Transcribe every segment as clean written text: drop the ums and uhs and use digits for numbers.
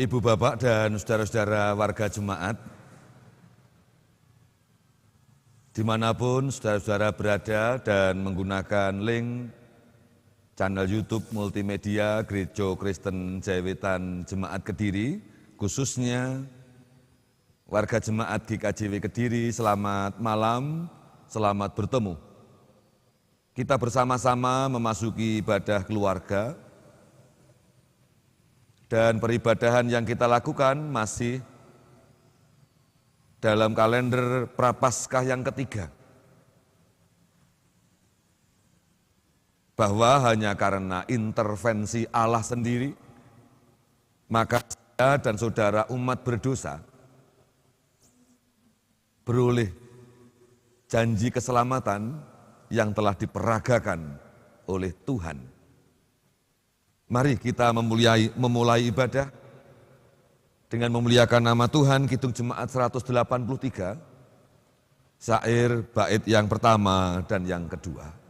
Ibu, Bapak, dan saudara-saudara warga jemaat, dimanapun saudara-saudara berada dan menggunakan link channel YouTube multimedia Gereja Kristen Jayawetan Jemaat Kediri, khususnya warga jemaat GKJW Kediri, selamat malam, selamat bertemu. Kita bersama-sama memasuki ibadah keluarga, dan peribadahan yang kita lakukan masih dalam kalender Prapaskah yang ketiga. Bahwa hanya karena intervensi Allah sendiri, maka saya dan saudara umat berdosa beroleh janji keselamatan yang telah diperagakan oleh Tuhan. Mari kita memulai ibadah dengan memuliakan nama Tuhan. Kidung Jemaat 183, syair bait yang pertama dan yang kedua.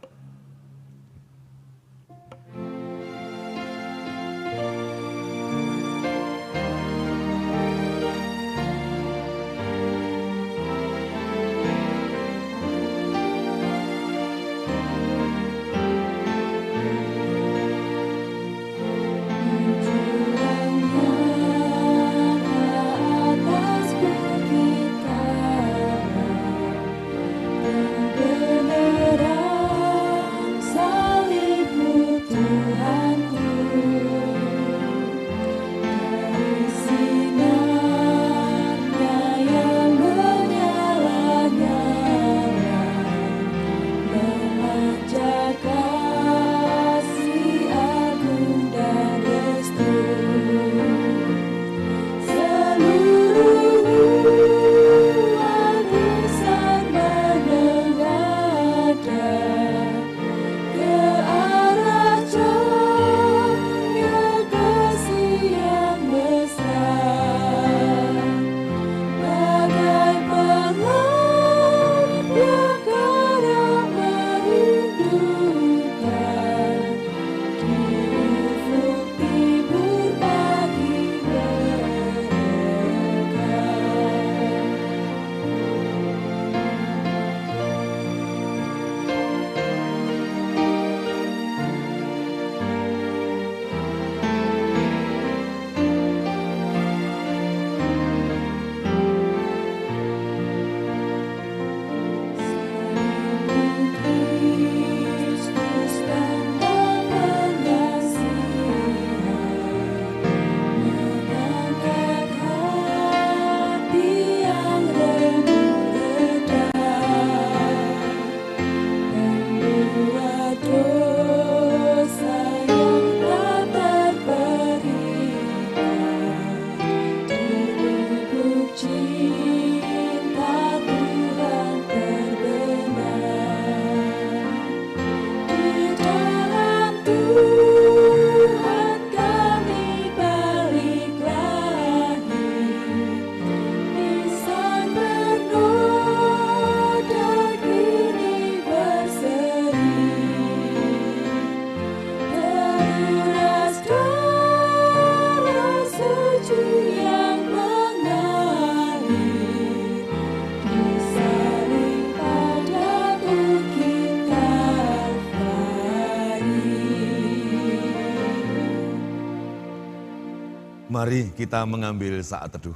Mari kita mengambil saat teduh.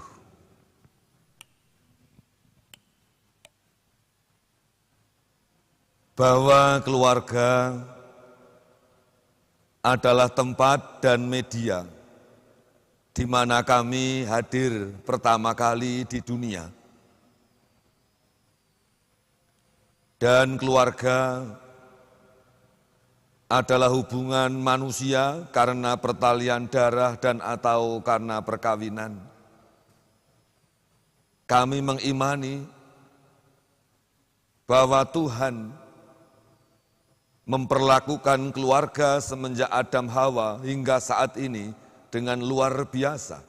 Bahwa keluarga adalah tempat dan media di mana kami hadir pertama kali di dunia. Dan keluarga adalah hubungan manusia karena pertalian darah dan atau karena perkawinan. Kami mengimani bahwa Tuhan memperlakukan keluarga semenjak Adam Hawa hingga saat ini dengan luar biasa.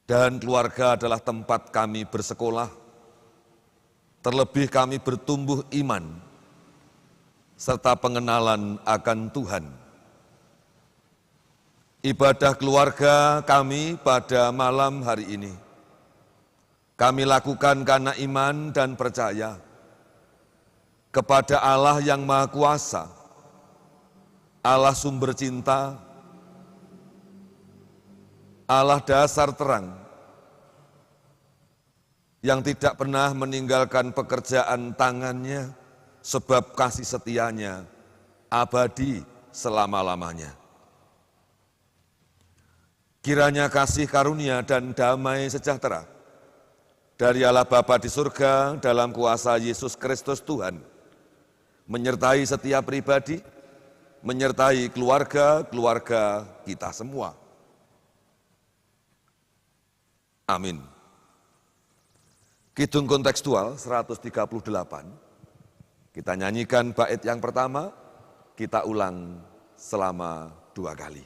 Dan keluarga adalah tempat kami bersekolah, terlebih kami bertumbuh iman, serta pengenalan akan Tuhan. Ibadah keluarga kami pada malam hari ini kami lakukan karena iman dan percaya kepada Allah yang Maha Kuasa, Allah sumber cinta, Allah dasar terang, yang tidak pernah meninggalkan pekerjaan tangannya, sebab kasih setianya abadi selama-lamanya. Kiranya kasih karunia dan damai sejahtera dari Allah Bapa di surga dalam kuasa Yesus Kristus Tuhan, menyertai setiap pribadi, menyertai keluarga-keluarga kita semua. Amin. Kidung kontekstual 138, kita nyanyikan bait yang pertama, kita ulang selama 2 kali.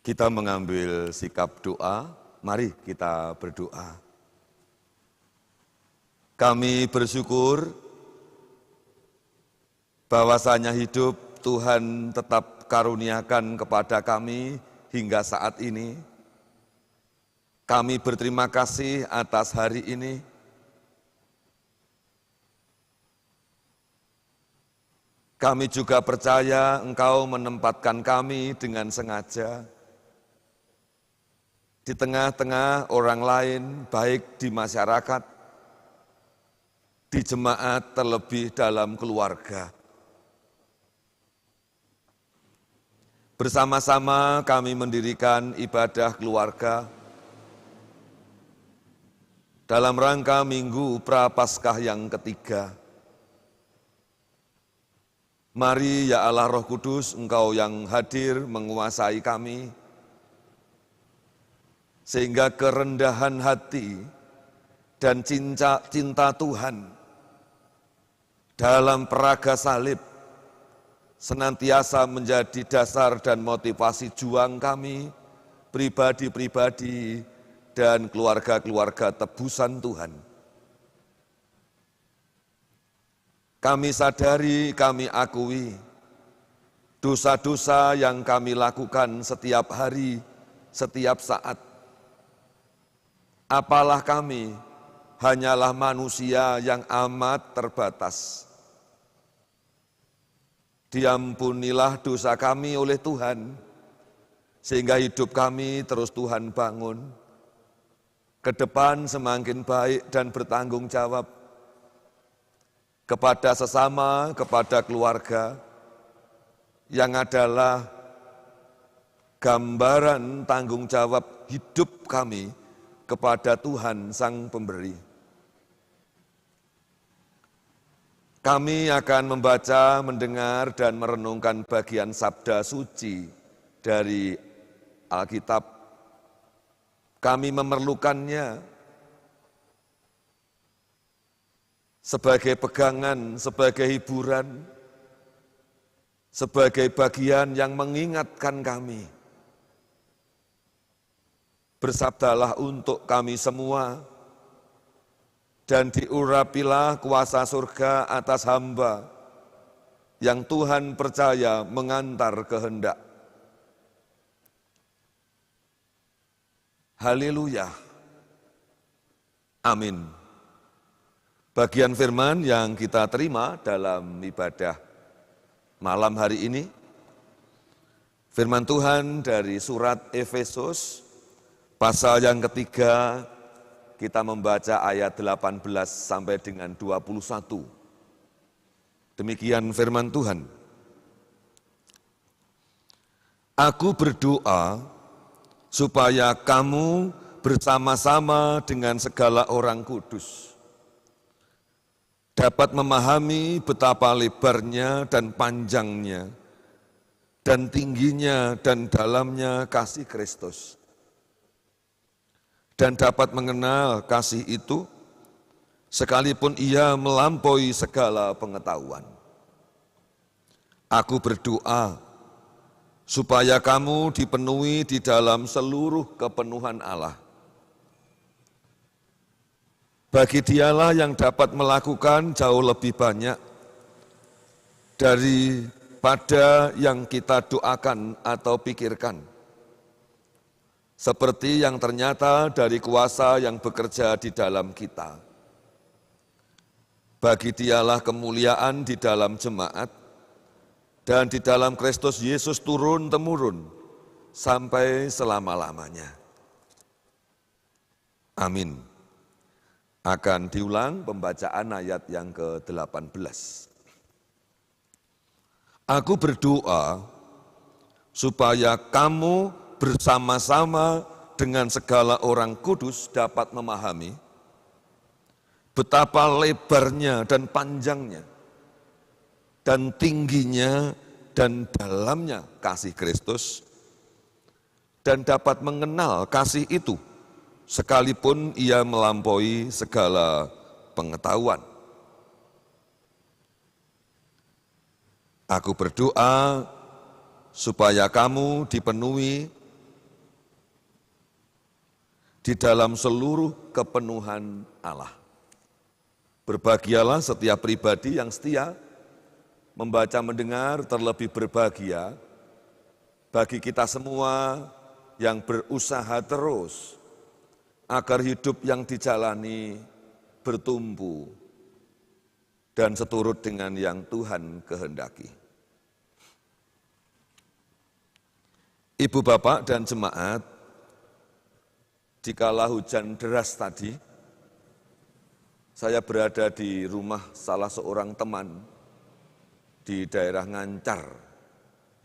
Kita mengambil sikap doa, mari kita berdoa. Kami bersyukur bahwasanya hidup Tuhan tetap karuniakan kepada kami hingga saat ini. Kami berterima kasih atas hari ini. Kami juga percaya Engkau menempatkan kami dengan sengaja di tengah-tengah orang lain, baik di masyarakat, di jemaat, terlebih dalam keluarga. Bersama-sama kami mendirikan ibadah keluarga dalam rangka Minggu Prapaskah yang ketiga. Mari ya Allah Roh Kudus, Engkau yang hadir menguasai kami, sehingga kerendahan hati dan cinta Tuhan dalam peraga salib senantiasa menjadi dasar dan motivasi juang kami, pribadi-pribadi, dan keluarga-keluarga tebusan Tuhan. Kami sadari, kami akui, dosa-dosa yang kami lakukan setiap hari, setiap saat. Apalah kami, hanyalah manusia yang amat terbatas. Diampunilah dosa kami oleh Tuhan, sehingga hidup kami terus Tuhan bangun, ke depan semakin baik dan bertanggung jawab, kepada sesama, kepada keluarga, yang adalah gambaran tanggung jawab hidup kami kepada Tuhan Sang Pemberi. Kami akan membaca, mendengar, dan merenungkan bagian sabda suci dari Alkitab. Kami memerlukannya sebagai pegangan, sebagai hiburan, sebagai bagian yang mengingatkan kami. Bersabdalah untuk kami semua, dan diurapilah kuasa surga atas hamba yang Tuhan percaya mengantar kehendak. Haleluya. Amin. Bagian firman yang kita terima dalam ibadah malam hari ini, firman Tuhan dari surat Efesus, pasal yang ketiga, kita membaca ayat 18 sampai dengan 21. Demikian firman Tuhan. Aku berdoa supaya kamu bersama-sama dengan segala orang kudus dapat memahami betapa lebarnya dan panjangnya dan tingginya dan dalamnya kasih Kristus, dan dapat mengenal kasih itu sekalipun ia melampaui segala pengetahuan. Aku berdoa supaya kamu dipenuhi di dalam seluruh kepenuhan Allah. Bagi Dialah yang dapat melakukan jauh lebih banyak daripada yang kita doakan atau pikirkan, seperti yang ternyata dari kuasa yang bekerja di dalam kita. Bagi Dialah kemuliaan di dalam jemaat dan di dalam Kristus Yesus turun-temurun sampai selama-lamanya. Amin. Akan diulang pembacaan ayat yang ke-18. Aku berdoa supaya kamu bersama-sama dengan segala orang kudus dapat memahami betapa lebarnya dan panjangnya dan tingginya dan dalamnya kasih Kristus, dan dapat mengenal kasih itu sekalipun ia melampaui segala pengetahuan. Aku berdoa supaya kamu dipenuhi di dalam seluruh kepenuhan Allah. Berbahagialah setiap pribadi yang setia membaca, mendengar, terlebih berbahagia bagi kita semua yang berusaha terus agar hidup yang dijalani bertumbuh dan seturut dengan yang Tuhan kehendaki. Ibu, bapak, dan jemaat, dikala hujan deras tadi, saya berada di rumah salah seorang teman di daerah Ngancar,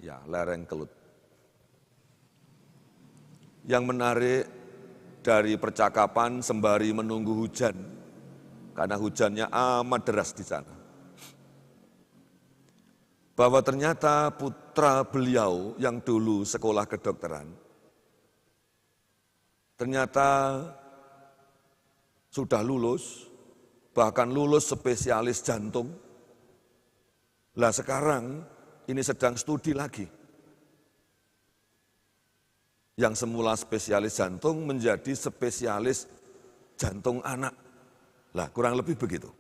ya, lereng Kelut. Yang menarik dari percakapan sembari menunggu hujan, karena hujannya amat deras di sana, bahwa ternyata putra beliau yang dulu sekolah kedokteran, ternyata sudah lulus, bahkan lulus spesialis jantung. Lah sekarang ini sedang studi lagi. Yang semula spesialis jantung menjadi spesialis jantung anak. Lah, kurang lebih begitu.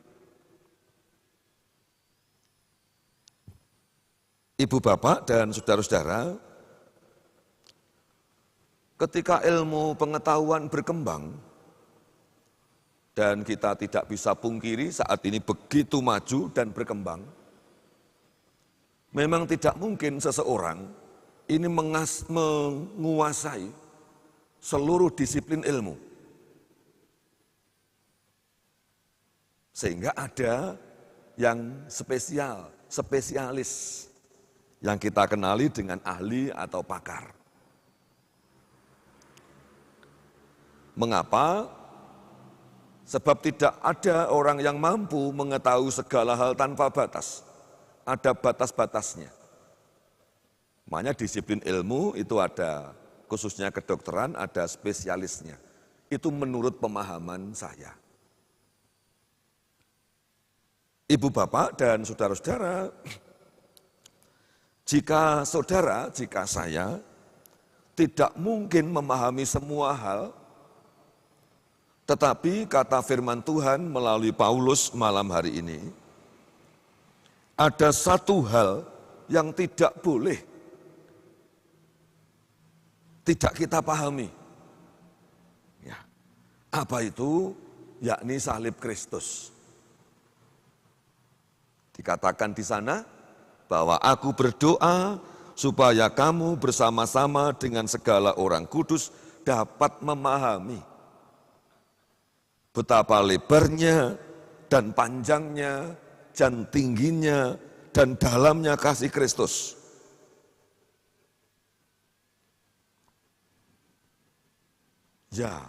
Ibu bapak dan saudara-saudara, ketika ilmu pengetahuan berkembang, dan kita tidak bisa pungkiri saat ini begitu maju dan berkembang, memang tidak mungkin seseorang ini menguasai seluruh disiplin ilmu. Sehingga ada yang spesialis, yang kita kenali dengan ahli atau pakar. Mengapa? Sebab tidak ada orang yang mampu mengetahui segala hal tanpa batas. Ada batas-batasnya. Makanya disiplin ilmu itu ada, khususnya kedokteran, ada spesialisnya. Itu menurut pemahaman saya. Ibu bapak dan saudara-saudara, jika saya tidak mungkin memahami semua hal, tetapi kata firman Tuhan melalui Paulus malam hari ini, ada satu hal yang tidak boleh tidak kita pahami. Ya. Apa itu? Yakni salib Kristus. Dikatakan di sana bahwa aku berdoa supaya kamu bersama-sama dengan segala orang kudus dapat memahami betapa lebarnya dan panjangnya dan tingginya dan dalamnya kasih Kristus. Ya,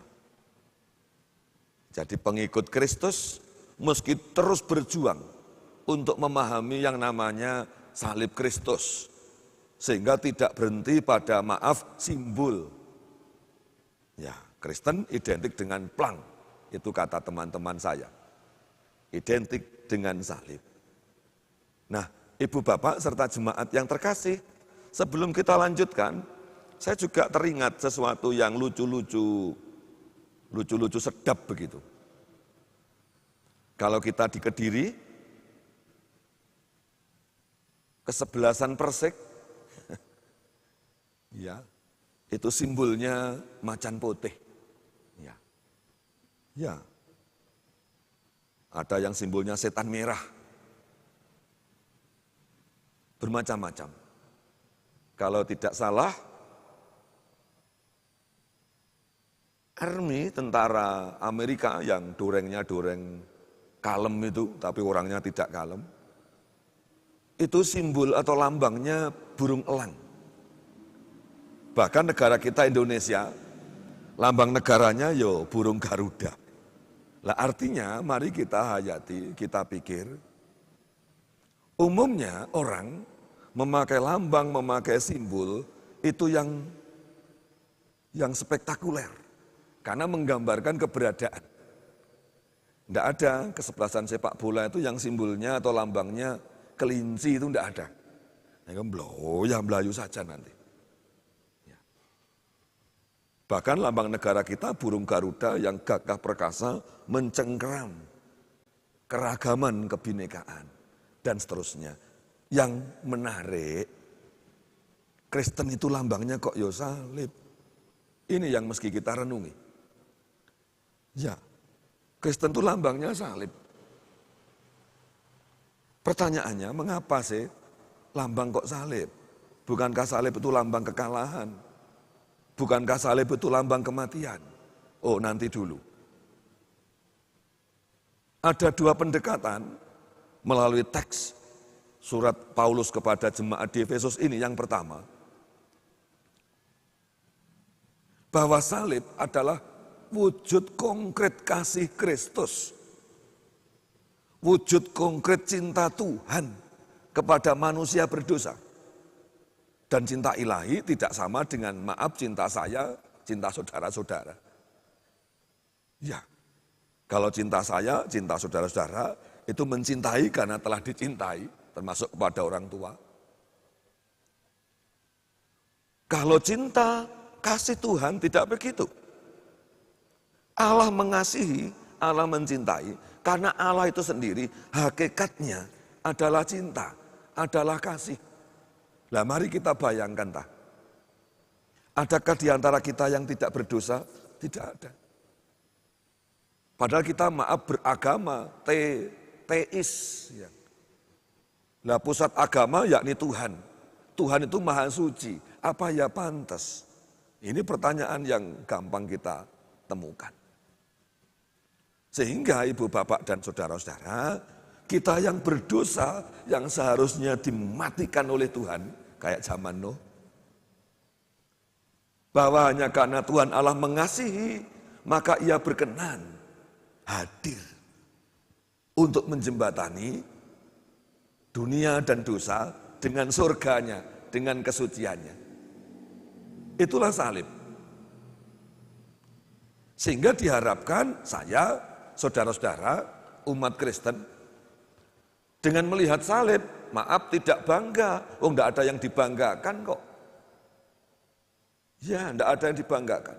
jadi pengikut Kristus meski terus berjuang untuk memahami yang namanya salib Kristus. Sehingga tidak berhenti pada simbol. Ya, Kristen identik dengan plang, itu kata teman-teman saya. Identik dengan salib. Nah, ibu bapak serta jemaat yang terkasih, sebelum kita lanjutkan, saya juga teringat sesuatu yang lucu-lucu sedap begitu. Kalau kita di Kediri, kesebelasan Persik, ya, itu simbolnya macan putih. Ya. Ya. Ada yang simbolnya setan merah. Bermacam-macam. Kalau tidak salah, Army, tentara Amerika yang dorengnya doreng kalem itu, tapi orangnya tidak kalem. Itu simbol atau lambangnya burung elang. Bahkan negara kita Indonesia, lambang negaranya yo burung Garuda. Lah artinya mari kita hayati, kita pikir, umumnya orang memakai lambang, memakai simbol itu yang spektakuler. Karena menggambarkan keberadaan. Tidak ada kesebelasan sepak bola itu yang simbolnya atau lambangnya kelinci itu tidak ada. Yang Melayu saja nanti. Ya. Bahkan lambang negara kita burung Garuda yang gagah perkasa mencengkeram keragaman kebinekaan dan seterusnya. Yang menarik, Kristen itu lambangnya kok ya salib. Ini yang mesti kita renungi. Ya, Kristen itu lambangnya salib. Pertanyaannya, mengapa sih lambang kok salib? Bukankah salib itu lambang kekalahan? Bukankah salib itu lambang kematian? Oh, nanti dulu. Ada dua pendekatan melalui teks surat Paulus kepada jemaat di Efesus ini. Yang pertama, bahwa salib adalah wujud konkret kasih Kristus. Wujud konkret cinta Tuhan kepada manusia berdosa. Dan cinta ilahi tidak sama dengan cinta saya, cinta saudara-saudara. Ya, kalau cinta saya, cinta saudara-saudara, itu mencintai karena telah dicintai, termasuk kepada orang tua. Kalau cinta, kasih Tuhan tidak begitu. Allah mengasihi, Allah mencintai, karena Allah itu sendiri hakikatnya adalah cinta, adalah kasih. Nah mari kita bayangkan tak. Adakah di antara kita yang tidak berdosa? Tidak ada. Padahal kita maaf beragama, teis. Ya. Nah pusat agama yakni Tuhan. Tuhan itu maha suci, apa ya pantas? Ini pertanyaan yang gampang kita temukan. Sehingga ibu bapak dan saudara-saudara, kita yang berdosa, yang seharusnya dimatikan oleh Tuhan, kayak zaman Nuh. Bahwa hanya karena Tuhan Allah mengasihi, maka ia berkenan hadir untuk menjembatani dunia dan dosa dengan surganya, dengan kesuciannya. Itulah salib. Sehingga diharapkan saya, saudara-saudara, umat Kristen, dengan melihat salib, maaf tidak bangga. Oh, tidak ada yang dibanggakan kok. Ya, tidak ada yang dibanggakan.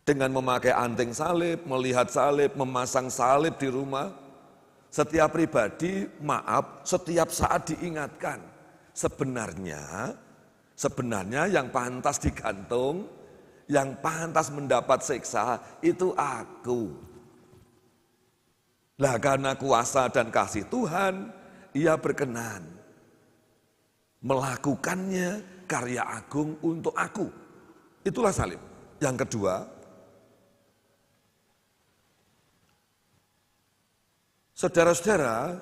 Dengan memakai anting salib, melihat salib, memasang salib di rumah, setiap pribadi, maaf, setiap saat diingatkan. Sebenarnya yang pantas digantung, yang pantas mendapat siksa, itu aku. Lah karena kuasa dan kasih Tuhan, ia berkenan melakukannya karya agung untuk aku. Itulah salib. Yang kedua, saudara-saudara,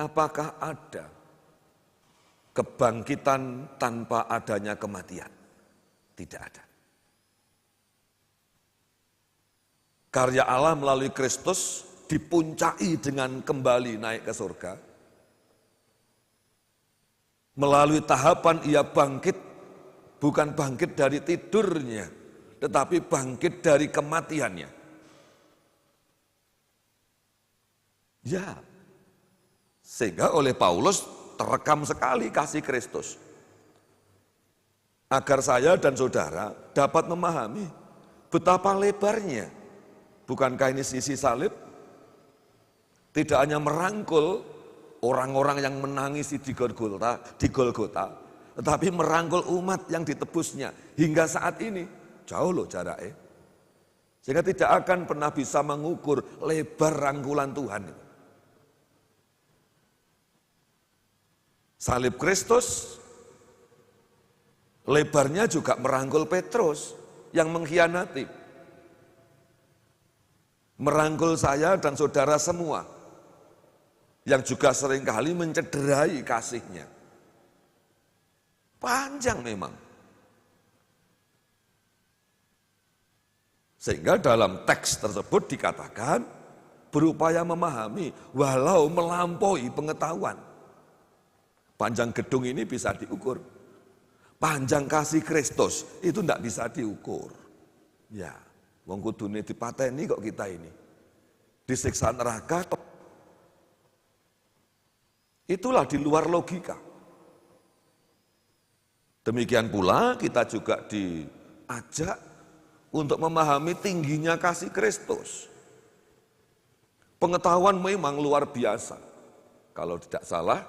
apakah ada kebangkitan tanpa adanya kematian? Tidak ada. Karya Allah melalui Kristus dipuncai dengan kembali naik ke surga. Melalui tahapan ia bangkit, bukan bangkit dari tidurnya, tetapi bangkit dari kematiannya. Ya, sehingga oleh Paulus terekam sekali kasih Kristus. Agar saya dan saudara dapat memahami betapa lebarnya. Bukankah ini sisi salib? Tidak hanya merangkul orang-orang yang menangisi di Golgota, tetapi merangkul umat yang ditebusnya hingga saat ini. Jauh loh jaraknya. Sehingga tidak akan pernah bisa mengukur lebar rangkulan Tuhan. Salib Kristus, lebarnya juga merangkul Petrus yang mengkhianati. Merangkul saya dan saudara semua yang juga seringkali mencederai kasihnya. Panjang memang. Sehingga dalam teks tersebut dikatakan berupaya memahami walau melampaui pengetahuan. Panjang gedung ini bisa diukur. Panjang kasih Kristus itu tidak bisa diukur. Ya, wong kudune dipateni kok kita ini. Disiksa neraka kok. Itulah di luar logika. Demikian pula kita juga diajak untuk memahami tingginya kasih Kristus. Pengetahuan memang luar biasa. Kalau tidak salah,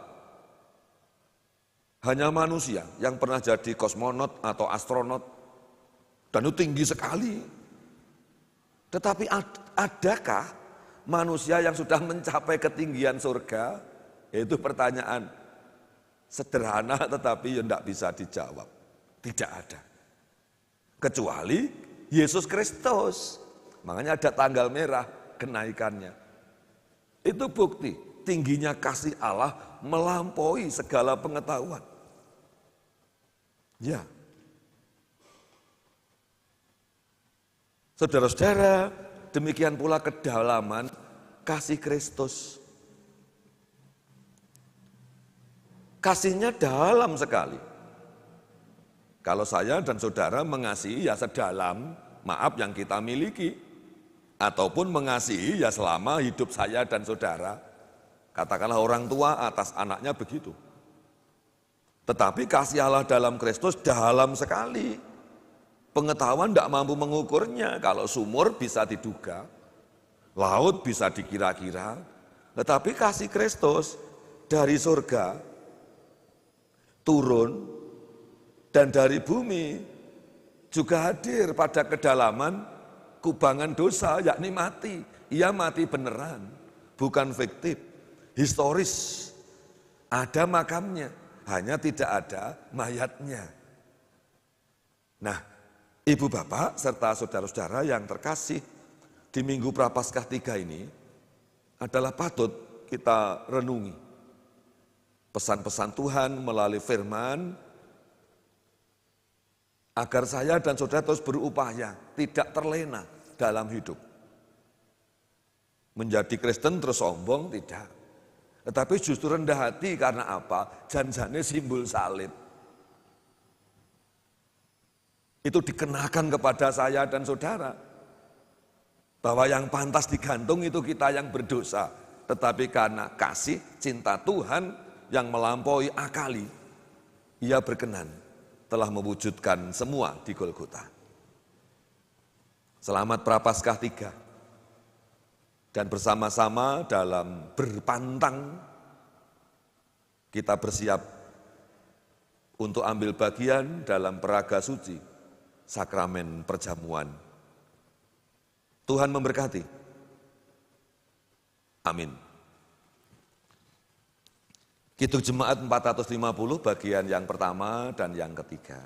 hanya manusia yang pernah jadi kosmonot atau astronot, dan itu tinggi sekali. Tetapi adakah manusia yang sudah mencapai ketinggian surga? Itu pertanyaan sederhana tetapi ya tidak bisa dijawab. Tidak ada. Kecuali Yesus Kristus. Makanya ada tanggal merah kenaikannya. Itu bukti tingginya kasih Allah melampaui segala pengetahuan. Ya. Saudara-saudara, demikian pula kedalaman kasih Kristus. Kasihnya dalam sekali. Kalau saya dan saudara mengasihi ya sedalam, maaf yang kita miliki. Ataupun mengasihi ya selama hidup saya dan saudara. Katakanlah orang tua atas anaknya begitu. Tetapi kasih Allah dalam Kristus dalam sekali. Pengetahuan tidak mampu mengukurnya. Kalau sumur bisa diduga, laut bisa dikira-kira. Tetapi kasih Kristus dari surga turun dan dari bumi juga hadir pada kedalaman kubangan dosa, yakni mati. Ia mati beneran, bukan fiktif, historis. Ada makamnya, hanya tidak ada mayatnya. Nah, ibu bapak serta saudara-saudara yang terkasih, di Minggu Prapaskah 3 ini adalah patut kita renungi. Pesan-pesan Tuhan melalui firman, agar saya dan saudara terus berupaya, tidak terlena dalam hidup. Menjadi Kristen terus sombong, tidak. Tetapi justru rendah hati karena apa? Janjane simbol salib. Itu dikenakan kepada saya dan saudara. Bahwa yang pantas digantung itu kita yang berdosa. Tetapi karena kasih, cinta Tuhan yang melampaui akali, Ia berkenan telah mewujudkan semua di Golgota. Selamat Prapaskah 3. Dan bersama-sama dalam berpantang, kita bersiap untuk ambil bagian dalam peraga suci, sakramen perjamuan. Tuhan memberkati. Amin. Kidung Jemaat 450 bagian yang pertama dan yang ketiga.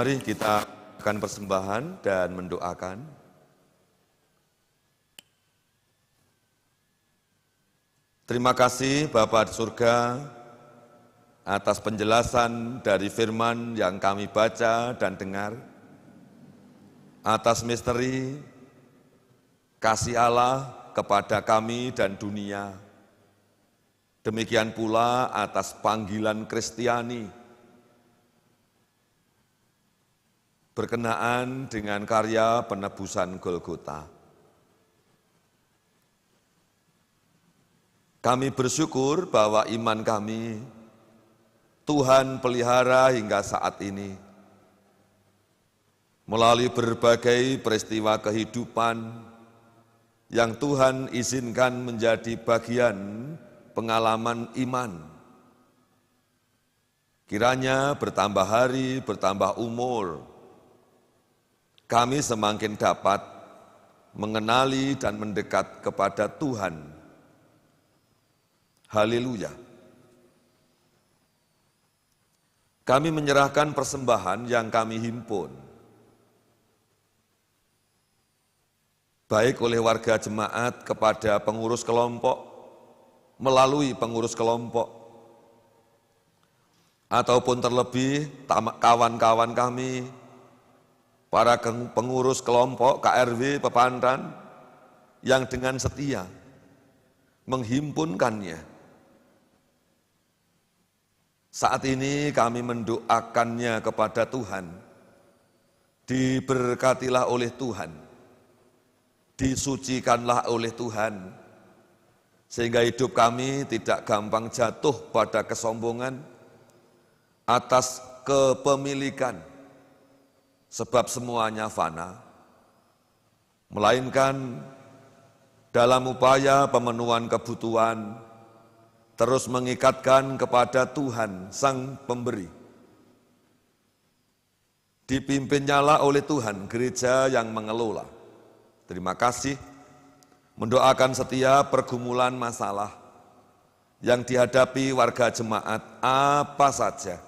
Mari kita akan persembahan dan mendoakan. Terima kasih Bapa di surga atas penjelasan dari firman yang kami baca dan dengar, atas misteri kasih Allah kepada kami dan dunia. Demikian pula atas panggilan Kristiani berkenaan dengan karya penebusan Golgota. Kami bersyukur bahwa iman kami Tuhan pelihara hingga saat ini, melalui berbagai peristiwa kehidupan yang Tuhan izinkan menjadi bagian pengalaman iman. Kiranya bertambah hari, bertambah umur, kami semakin dapat mengenali dan mendekat kepada Tuhan. Haleluya. Kami menyerahkan persembahan yang kami himpun, baik oleh warga jemaat kepada pengurus kelompok, melalui pengurus kelompok, ataupun terlebih kawan-kawan kami, para pengurus kelompok KRW Pepandan yang dengan setia menghimpunkannya. Saat ini kami mendoakannya kepada Tuhan, diberkatilah oleh Tuhan, disucikanlah oleh Tuhan, sehingga hidup kami tidak gampang jatuh pada kesombongan atas kepemilikan, sebab semuanya fana, melainkan dalam upaya pemenuhan kebutuhan, terus mengikatkan kepada Tuhan Sang Pemberi. Dipimpinnya oleh Tuhan gereja yang mengelola. Terima kasih, mendoakan setiap pergumulan masalah yang dihadapi warga jemaat apa saja.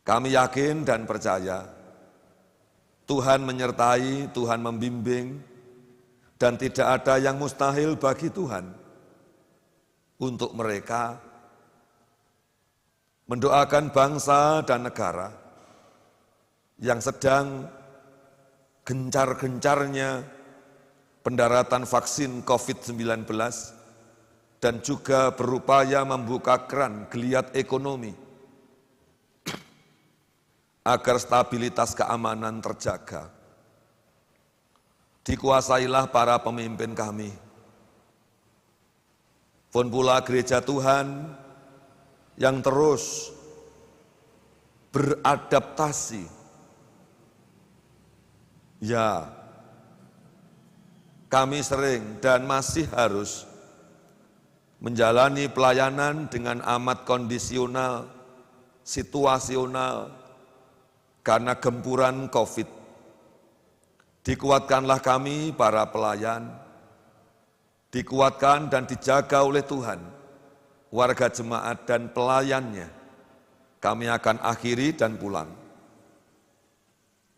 Kami yakin dan percaya Tuhan menyertai, Tuhan membimbing, dan tidak ada yang mustahil bagi Tuhan untuk mereka. Mendoakan bangsa dan negara yang sedang gencar-gencarnya pendaratan vaksin COVID-19 dan juga berupaya membuka keran geliat ekonomi agar stabilitas keamanan terjaga. Dikuasailah para pemimpin kami. Pun pula gereja Tuhan yang terus beradaptasi. Ya, kami sering dan masih harus menjalani pelayanan dengan amat kondisional, situasional, karena gempuran COVID. Dikuatkanlah kami para pelayan, dikuatkan dan dijaga oleh Tuhan, warga jemaat dan pelayannya. Kami akan akhiri dan pulang.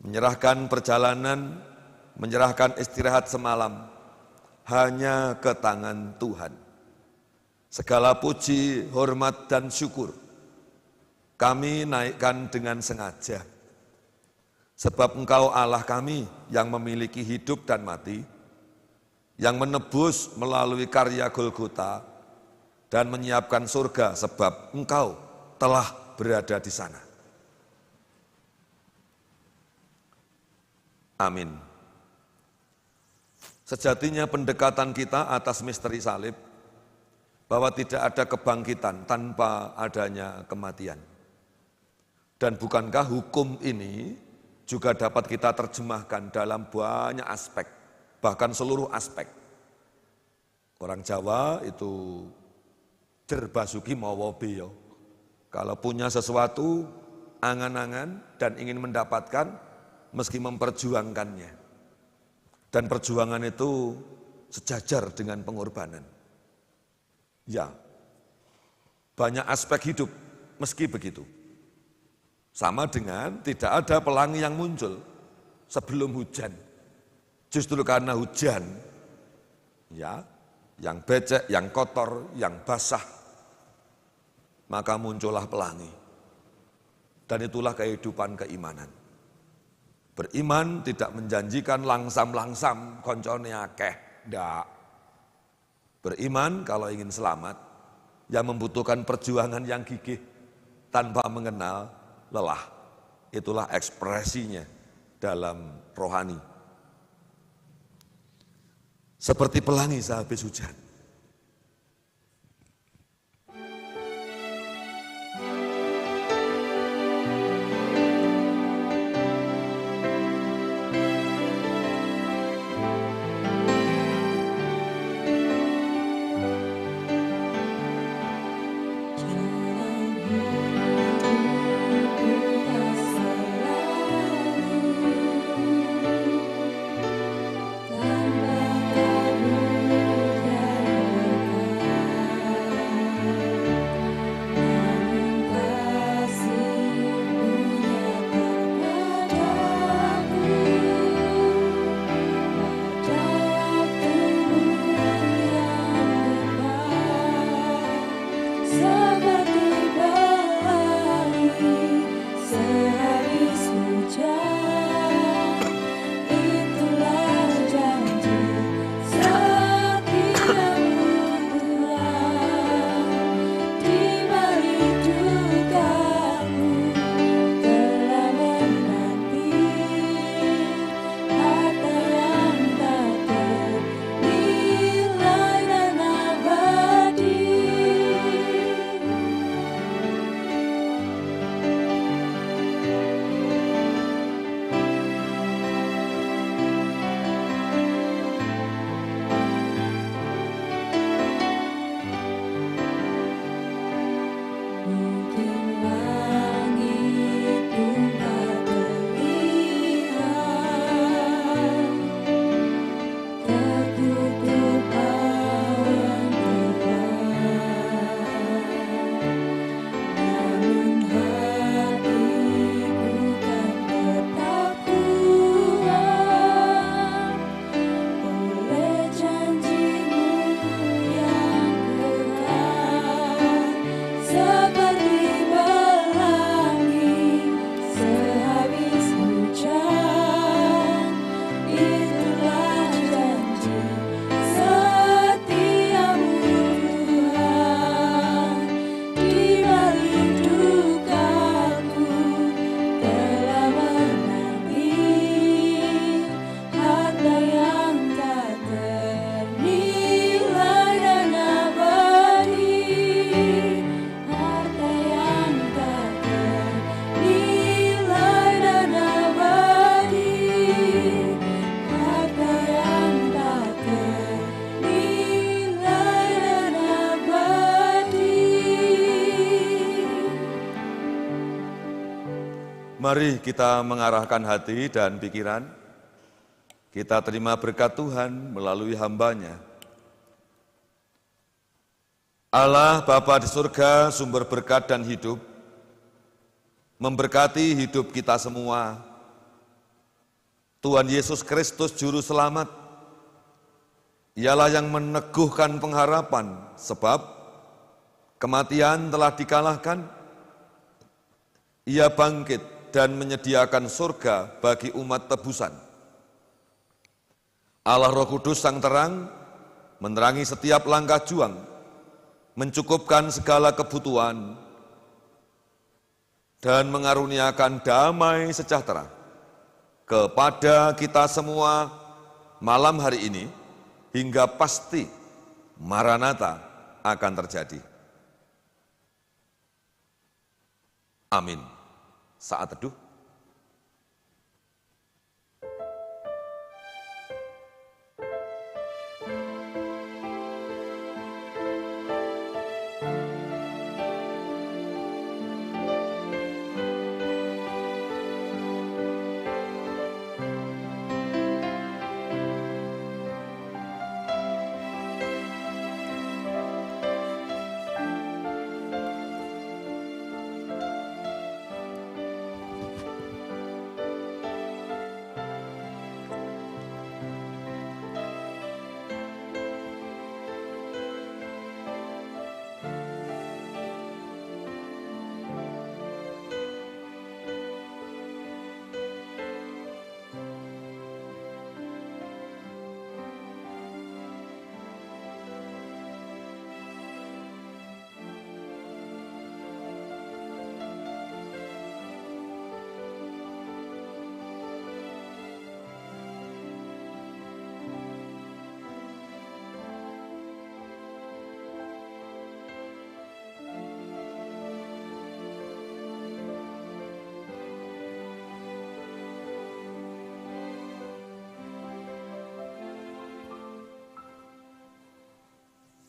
Menyerahkan perjalanan, menyerahkan istirahat semalam, hanya ke tangan Tuhan. Segala puji, hormat, dan syukur kami naikkan dengan sengaja. Sebab Engkau Allah kami yang memiliki hidup dan mati, yang menebus melalui karya Golgota dan menyiapkan surga sebab Engkau telah berada di sana. Amin. Sejatinya pendekatan kita atas misteri salib, bahwa tidak ada kebangkitan tanpa adanya kematian. Dan bukankah hukum ini juga dapat kita terjemahkan dalam banyak aspek, bahkan seluruh aspek. Orang Jawa itu jerbasuki mawa beyo. Kalau punya sesuatu, angan-angan dan ingin mendapatkan, meski memperjuangkannya. Dan perjuangan itu sejajar dengan pengorbanan. Ya, banyak aspek hidup meski begitu. Sama dengan tidak ada pelangi yang muncul sebelum hujan. Justru karena hujan, ya, yang becek, yang kotor, yang basah, maka muncullah pelangi. Dan itulah kehidupan keimanan. Beriman tidak menjanjikan langsam-langsam koncone akeh, ndak. Beriman kalau ingin selamat, yang membutuhkan perjuangan yang gigih tanpa mengenal lelah. Itulah ekspresinya dalam rohani. Seperti pelangi sehabis hujan. Mari kita mengarahkan hati dan pikiran, kita terima berkat Tuhan melalui hamba-Nya. Allah Bapa di surga, sumber berkat dan hidup, memberkati hidup kita semua. Tuhan Yesus Kristus Juru Selamat, Ialah yang meneguhkan pengharapan, sebab kematian telah dikalahkan, Ia bangkit dan menyediakan surga bagi umat tebusan. Allah Roh Kudus Sang Terang menerangi setiap langkah juang, mencukupkan segala kebutuhan, dan mengaruniakan damai sejahtera kepada kita semua malam hari ini, hingga pasti Maranatha akan terjadi. Amin. Saat teduh.